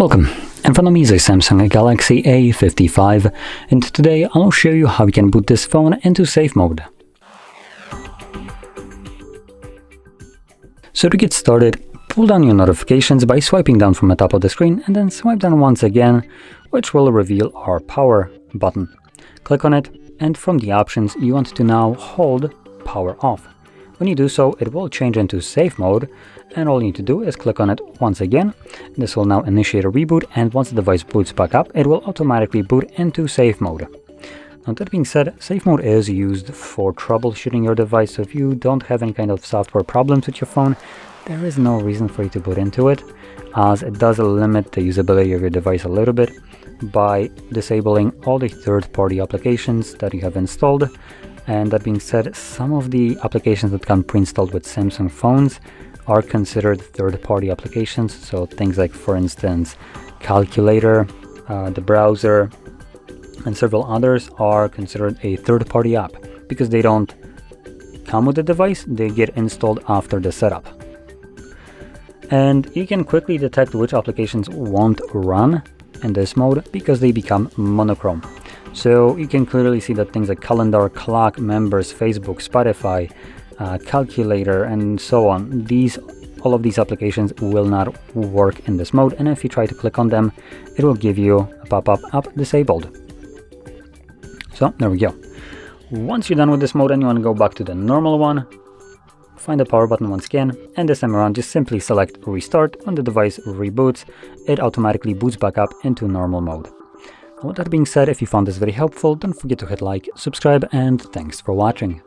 Welcome, in front of me is a Samsung Galaxy A55, and today I'll show you how you can boot this phone into safe mode. So to get started, pull down your notifications by swiping down from the top of the screen and then swipe down once again, which will reveal our power button. Click on it, and from the options you want to now hold power off. When you do so, it will change into safe mode, and all you need to do is click on it once again. This will now initiate a reboot, and once the device boots back up, it will automatically boot into safe mode. Now, that being said, safe mode is used for troubleshooting your device, so if you don't have any kind of software problems with your phone, there is no reason for you to boot into it, as it does limit the usability of your device a little bit by disabling all the third-party applications that you have installed. And that being said, some of the applications that come pre-installed with Samsung phones are considered third-party applications. So things like, for instance, calculator, the browser, and several others are considered a third-party app because they don't come with the device, they get installed after the setup. And you can quickly detect which applications won't run in this mode because they become monochrome. So you can clearly see that things like calendar, clock, members, Facebook, Spotify, calculator, and so on, all of these applications will not work in this mode, and if you try to click on them, it will give you a pop-up app disabled. So there we go. Once you're done with this mode and you want to go back to the normal one, find the power button once again, and this time around just simply select restart. When the device reboots, it automatically boots back up into normal mode. With that being said, if you found this very helpful, don't forget to hit like, subscribe, and thanks for watching.